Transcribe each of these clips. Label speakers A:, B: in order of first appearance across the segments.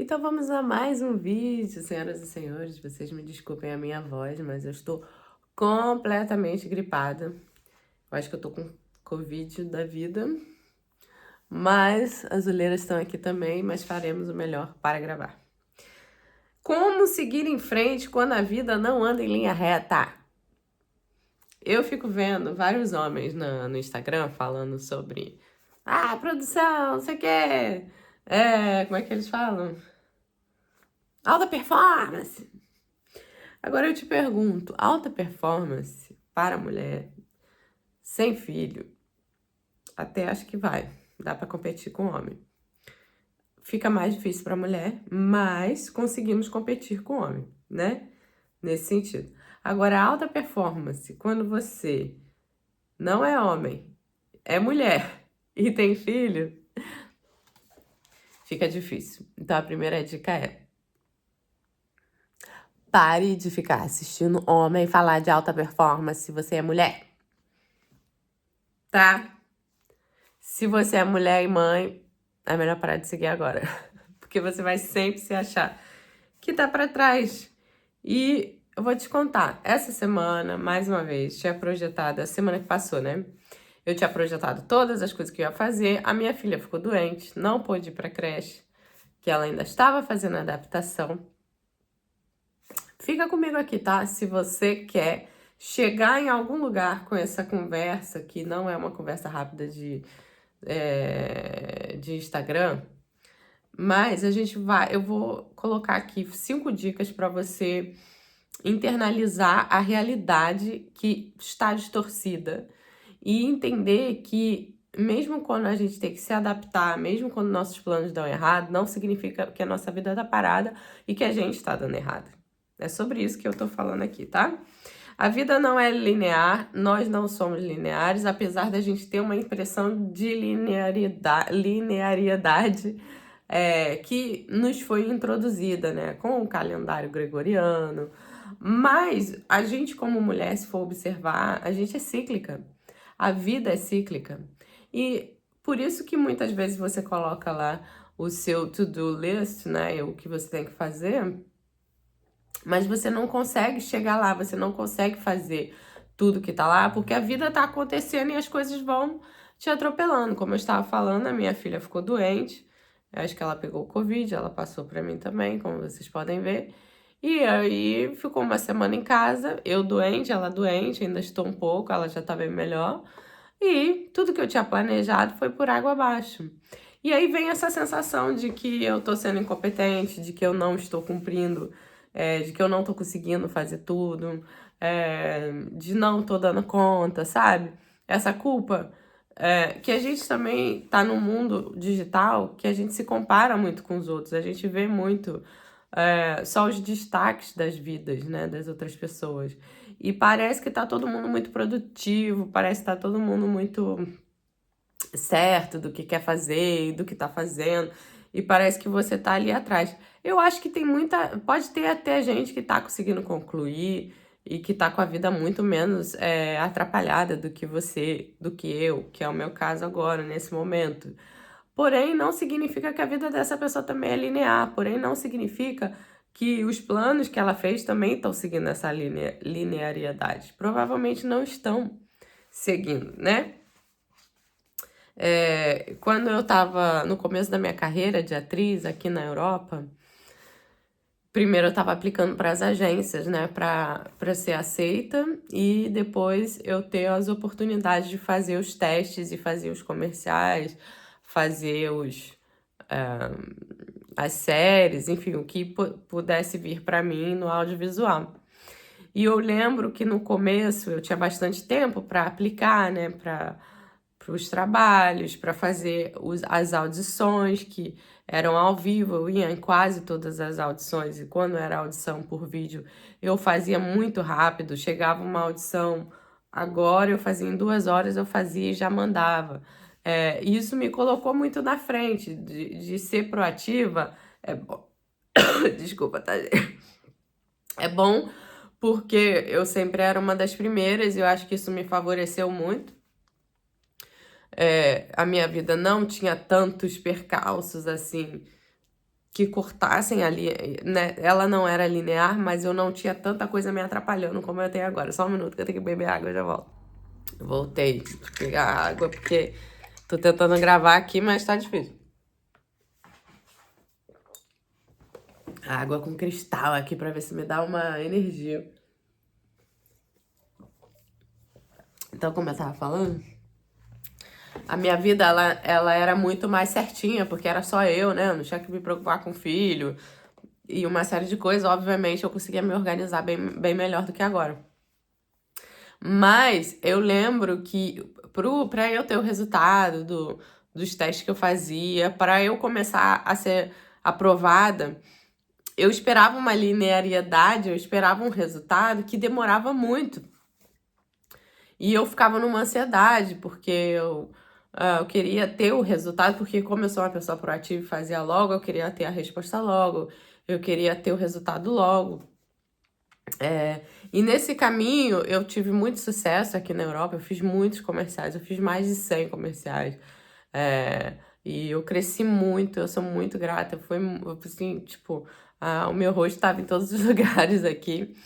A: Então vamos a mais um vídeo, senhoras e senhores. Vocês me desculpem a minha voz, mas eu estou completamente gripada. Eu acho que eu tô com Covid da vida. Mas as olheiras estão aqui também, mas faremos o melhor para gravar. Como seguir em frente quando a vida não anda em linha reta? Eu fico vendo vários homens no Instagram falando sobre produção, não sei o quê. Como é que eles falam? Alta performance. Agora eu te pergunto, alta performance para mulher sem filho, até acho que vai, dá para competir com homem. Fica mais difícil para mulher, mas conseguimos competir com homem, né? Nesse sentido. Agora, alta performance, quando você não é homem, é mulher e tem filho, fica difícil. Então a primeira dica é: pare de ficar assistindo homem falar de alta performance se você é mulher. Tá? Se você é mulher e mãe, é melhor parar de seguir agora. Porque você vai sempre se achar que tá pra trás. E eu vou te contar, essa semana, mais uma vez, tinha projetado, a semana que passou, né? Eu tinha projetado todas as coisas que eu ia fazer. A minha filha ficou doente, não pôde ir pra creche, que ela ainda estava fazendo a adaptação. Fica comigo aqui, tá? Se você quer chegar em algum lugar com essa conversa, que não é uma conversa rápida de Instagram, mas eu vou colocar aqui 5 dicas para você internalizar a realidade que está distorcida e entender que mesmo quando a gente tem que se adaptar, mesmo quando nossos planos dão errado, não significa que a nossa vida tá parada e que a gente está dando errado. É sobre isso que eu tô falando aqui, tá? A vida não é linear, nós não somos lineares, apesar da gente ter uma impressão de linearidade que nos foi introduzida, né? Com o calendário gregoriano. Mas a gente, como mulher, se for observar, a gente é cíclica. A vida é cíclica. E por isso que muitas vezes você coloca lá o seu to-do list, né? O que você tem que fazer, mas você não consegue chegar lá, você não consegue fazer tudo que tá lá, porque a vida tá acontecendo e as coisas vão te atropelando. Como eu estava falando, a minha filha ficou doente, eu acho que ela pegou o Covid, ela passou para mim também, como vocês podem ver. E aí ficou uma semana em casa, eu doente, ela doente, ainda estou um pouco, ela já tá bem melhor. E tudo que eu tinha planejado foi por água abaixo. E aí vem essa sensação de que eu tô sendo incompetente, de que eu não estou cumprindo, de que eu não tô conseguindo fazer tudo, de não tô dando conta, sabe? Essa culpa, que a gente também tá num mundo digital que a gente se compara muito com os outros, a gente vê muito só os destaques das vidas, né, das outras pessoas. E parece que tá todo mundo muito produtivo, parece que tá todo mundo muito certo do que quer fazer e do que tá fazendo, e parece que você tá ali atrás. Eu acho que tem muita. Pode ter até gente que tá conseguindo concluir e que tá com a vida muito menos atrapalhada do que você, do que eu, que é o meu caso agora, nesse momento. Porém, não significa que a vida dessa pessoa também é linear, porém, não significa que os planos que ela fez também estão seguindo essa linearidade. Provavelmente não estão seguindo, né? Quando eu estava no começo da minha carreira de atriz aqui na Europa, primeiro eu estava aplicando para as agências, né, para ser aceita, e depois eu ter as oportunidades de fazer os testes e fazer os comerciais, fazer as séries, enfim, o que pudesse vir para mim no audiovisual. E eu lembro que no começo eu tinha bastante tempo para aplicar, né, para os trabalhos, para fazer as audições que eram ao vivo. Eu ia em quase todas as audições, e quando era audição por vídeo, eu fazia muito rápido. Chegava uma audição agora, eu fazia em 2 horas, eu fazia e já mandava. Isso me colocou muito na frente de ser proativa. Desculpa, tá, gente? É bom porque eu sempre era uma das primeiras e eu acho que isso me favoreceu muito. A minha vida não tinha tantos percalços assim que cortassem ali, né? Ela não era linear, mas eu não tinha tanta coisa me atrapalhando como eu tenho agora. Só um minuto que eu tenho que beber água, eu já volto. Voltei, pegar água, porque tô tentando gravar aqui, mas tá difícil. Água com cristal aqui pra ver se me dá uma energia. Então, como eu tava falando, a minha vida, ela era muito mais certinha, porque era só eu, né? Eu não tinha que me preocupar com o filho e uma série de coisas. Obviamente, eu conseguia me organizar bem melhor do que agora. Mas eu lembro que pra eu ter o resultado dos testes que eu fazia, para eu começar a ser aprovada, eu esperava uma linearidade, eu esperava um resultado que demorava muito. E eu ficava numa ansiedade, porque eu queria ter o resultado, porque como eu sou uma pessoa proativa e fazia logo, eu queria ter a resposta logo, eu queria ter o resultado logo. E nesse caminho eu tive muito sucesso aqui na Europa, eu fiz muitos comerciais, eu fiz mais de 100 comerciais. E eu cresci muito, eu sou muito grata, foi assim, tipo, o meu rosto estava em todos os lugares aqui.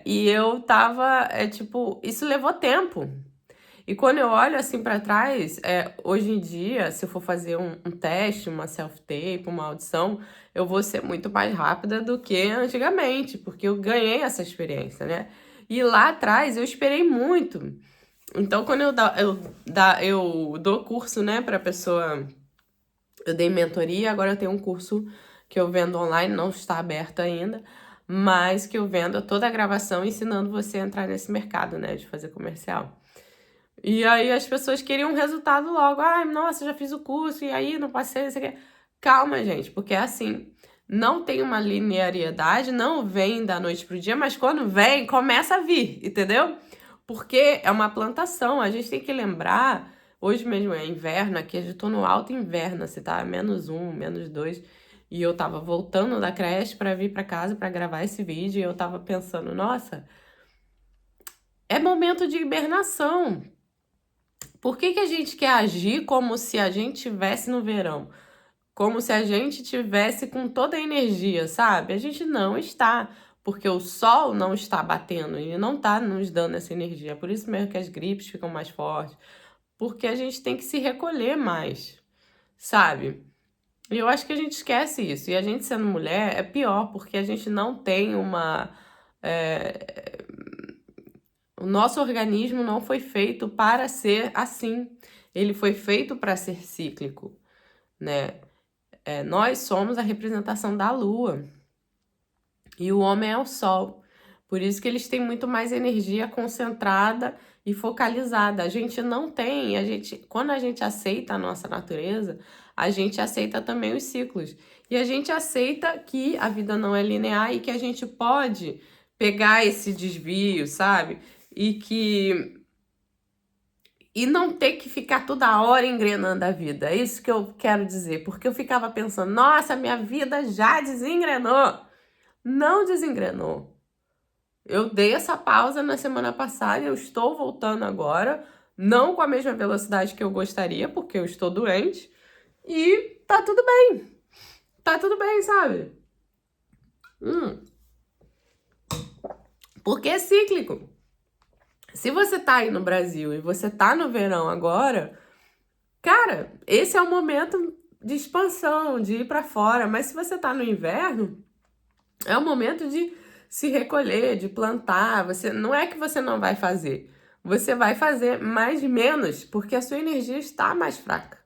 A: E eu tava, tipo, isso levou tempo. E quando eu olho assim pra trás, hoje em dia, se eu for fazer um teste, uma self-tape, uma audição, eu vou ser muito mais rápida do que antigamente, porque eu ganhei essa experiência, né? E lá atrás eu esperei muito. Então, quando eu dou curso, né, pra pessoa, eu dei mentoria, agora eu tenho um curso que eu vendo online, não está aberto ainda, mas que eu vendo toda a gravação ensinando você a entrar nesse mercado, né, de fazer comercial. E aí as pessoas queriam um resultado logo. Ai, nossa, já fiz o curso e aí não passei, não sei o quê. Calma, gente, porque é assim, não tem uma linearidade, não vem da noite pro dia, mas quando vem, começa a vir, entendeu? Porque é uma plantação, a gente tem que lembrar, hoje mesmo é inverno, aqui eu tô no alto inverno, assim, tá? -1, -2, e eu tava voltando da creche pra vir pra casa pra gravar esse vídeo, e eu tava pensando, nossa, é momento de hibernação. Por que a gente quer agir como se a gente estivesse no verão? Como se a gente tivesse com toda a energia, sabe? A gente não está, porque o sol não está batendo e não está nos dando essa energia. Por isso mesmo que as gripes ficam mais fortes, porque a gente tem que se recolher mais, sabe? E eu acho que a gente esquece isso. E a gente sendo mulher é pior, porque a gente não tem uma. O nosso organismo não foi feito para ser assim. Ele foi feito para ser cíclico, né? Nós somos a representação da Lua e o homem é o Sol. Por isso que eles têm muito mais energia concentrada e focalizada. A gente não tem, quando a gente aceita a nossa natureza, a gente aceita também os ciclos. E a gente aceita que a vida não é linear e que a gente pode pegar esse desvio, sabe? E não ter que ficar toda hora engrenando a vida. É isso que eu quero dizer. Porque eu ficava pensando, nossa, minha vida já desengrenou. Não desengrenou. Eu dei essa pausa na semana passada, eu estou voltando agora, não com a mesma velocidade que eu gostaria, porque eu estou doente, e tá tudo bem. Tá tudo bem, sabe? Porque é cíclico. Se você tá aí no Brasil e você tá no verão agora, cara, esse é o momento de expansão, de ir pra fora. Mas se você tá no inverno, é o momento de se recolher, de plantar. Não é que você não vai fazer. Você vai fazer mais menos, porque a sua energia está mais fraca.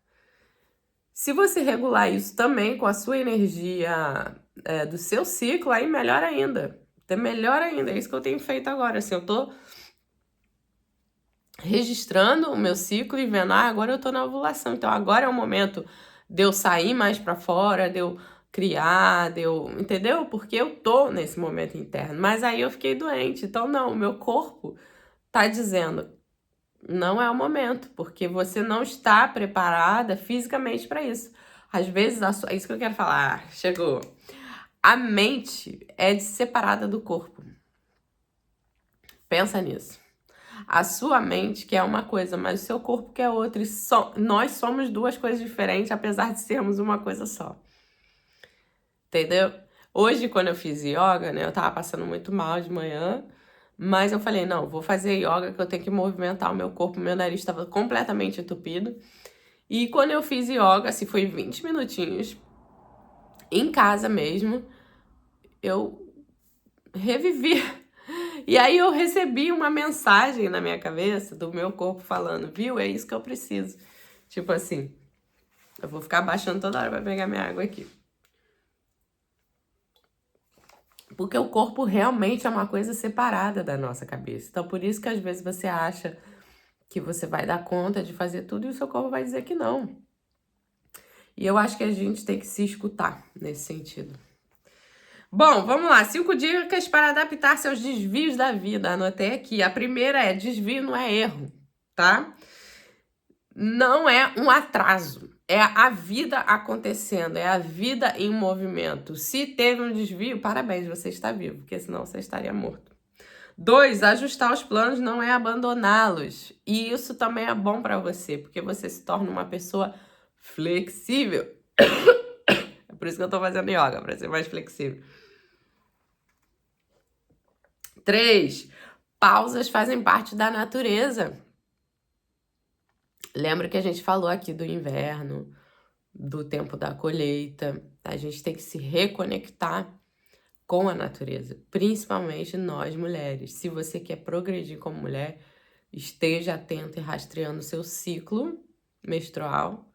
A: Se você regular isso também com a sua energia do seu ciclo, aí melhor ainda. É melhor ainda. É isso que eu tenho feito agora. Assim, eu tô registrando o meu ciclo e vendo, agora eu tô na ovulação. Então agora é o momento de eu sair mais pra fora, de eu criar, entendeu? Porque eu tô nesse momento interno. Mas aí eu fiquei doente. Então não, o meu corpo tá dizendo, não é o momento, porque você não está preparada fisicamente para isso. Às vezes, é isso que eu quero falar. Chegou. A mente é separada do corpo. Pensa nisso. A sua mente quer uma coisa, mas o seu corpo quer outra. E nós somos duas coisas diferentes, apesar de sermos uma coisa só. entendeu? Hoje, quando eu fiz yoga, né, eu tava passando muito mal de manhã, mas eu falei, não, vou fazer yoga que eu tenho que movimentar o meu corpo, meu nariz estava completamente entupido. E quando eu fiz yoga, assim, foi 20 minutinhos, em casa mesmo, eu revivi. E aí eu recebi uma mensagem na minha cabeça do meu corpo falando, viu, é isso que eu preciso. Tipo assim, eu vou ficar baixando toda hora pra pegar minha água aqui. Porque o corpo realmente é uma coisa separada da nossa cabeça. Então, por isso que às vezes você acha que você vai dar conta de fazer tudo e o seu corpo vai dizer que não. E eu acho que a gente tem que se escutar nesse sentido. Bom, vamos lá. 5 dicas para adaptar seus desvios da vida. Anotei aqui. A primeira é: desvio não é erro, tá? Não é um atraso. É a vida acontecendo, é a vida em movimento. Se teve um desvio, parabéns, você está vivo, porque senão você estaria morto. 2, ajustar os planos não é abandoná-los. E isso também é bom para você, porque você se torna uma pessoa flexível. É por isso que eu tô fazendo yoga, para ser mais flexível. 3, pausas fazem parte da natureza. Lembra que a gente falou aqui do inverno, do tempo da colheita. A gente tem que se reconectar com a natureza, principalmente nós mulheres. Se você quer progredir como mulher, esteja atenta e rastreando o seu ciclo menstrual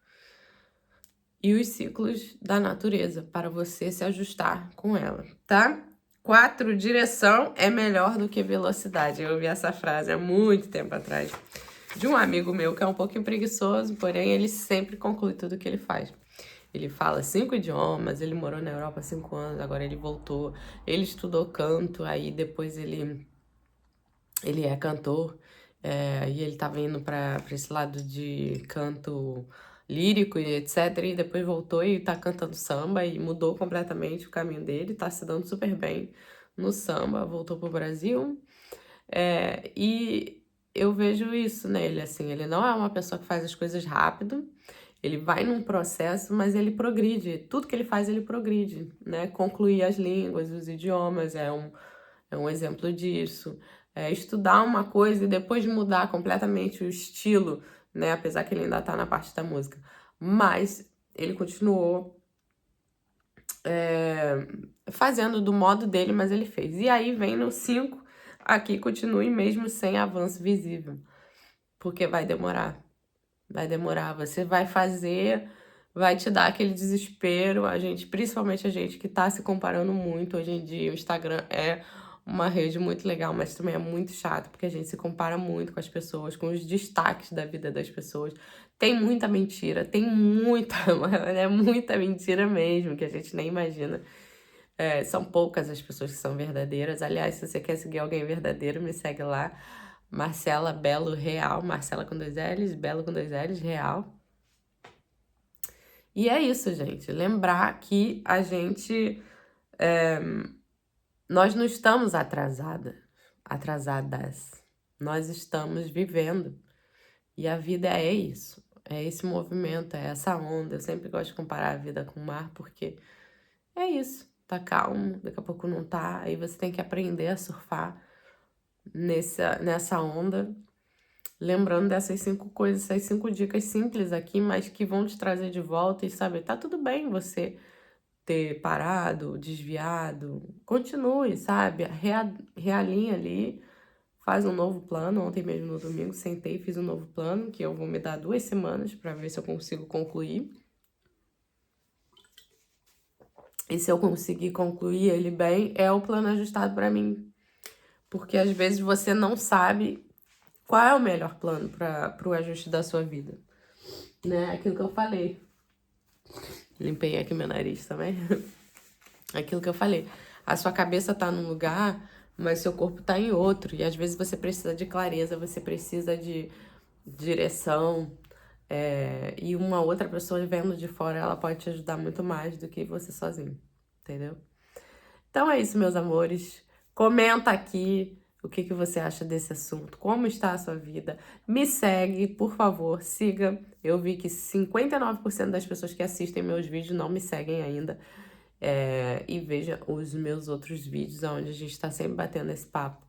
A: e os ciclos da natureza para você se ajustar com ela, tá? 4, direção é melhor do que velocidade. Eu ouvi essa frase há muito tempo atrás de um amigo meu que é um pouquinho preguiçoso, porém ele sempre conclui tudo que ele faz. Ele fala 5 idiomas, ele morou na Europa há 5 anos, agora ele voltou. Ele estudou canto, aí depois ele é cantor, e ele tava indo para esse lado de canto lírico e etc. E depois voltou e tá cantando samba e mudou completamente o caminho dele, tá se dando super bem no samba, voltou pro Brasil. E eu vejo isso nele, assim, ele não é uma pessoa que faz as coisas rápido, ele vai num processo, mas ele progride. Tudo que ele faz, ele progride, né? Concluir as línguas, os idiomas, é um exemplo disso. Estudar uma coisa e depois mudar completamente o estilo, né? Apesar que ele ainda tá na parte da música. Mas ele continuou fazendo do modo dele, mas ele fez. E aí vem no 5, aqui continue mesmo sem avanço visível. Porque vai demorar. Vai demorar. Você vai fazer, vai te dar aquele desespero. A gente, principalmente a gente que tá se comparando muito hoje em dia. O Instagram é uma rede muito legal, mas também é muito chato, porque a gente se compara muito com as pessoas, com os destaques da vida das pessoas. Tem muita mentira, tem muita, é muita mentira mesmo, que a gente nem imagina. São poucas as pessoas que são verdadeiras. Aliás, se você quer seguir alguém verdadeiro, me segue lá. Marcela Belo Real. Marcela com 2 L's, Belo com 2 L's, Real. E é isso, gente. Lembrar que a gente... nós não estamos atrasadas. Nós estamos vivendo. E a vida é isso. É esse movimento, é essa onda. Eu sempre gosto de comparar a vida com o mar, porque é isso. Tá calmo, daqui a pouco não tá. Aí você tem que aprender a surfar nessa onda. Lembrando dessas 5 coisas, essas 5 dicas simples aqui, mas que vão te trazer de volta e saber, tá tudo bem você ter parado, desviado. Continue, sabe? Realinha ali, faz um novo plano. Ontem mesmo no domingo sentei e fiz um novo plano, que eu vou me dar 2 semanas para ver se eu consigo concluir. E se eu conseguir concluir ele bem, é o plano ajustado para mim. Porque às vezes você não sabe qual é o melhor plano para o ajuste da sua vida. Né? Aquilo que eu falei. Limpei aqui meu nariz também. Aquilo que eu falei. A sua cabeça tá num lugar, mas seu corpo tá em outro. E às vezes você precisa de clareza, você precisa de direção. E uma outra pessoa vendo de fora, ela pode te ajudar muito mais do que você sozinho. Entendeu? Então é isso, meus amores. Comenta aqui o que você acha desse assunto, como está a sua vida. Me segue, por favor, siga. Eu vi que 59% das pessoas que assistem meus vídeos não me seguem ainda. e veja os meus outros vídeos, onde a gente tá sempre batendo esse papo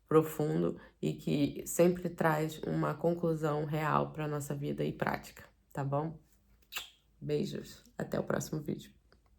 A: profundo e que sempre traz uma conclusão real para nossa vida e prática, tá bom? Beijos, até o próximo vídeo.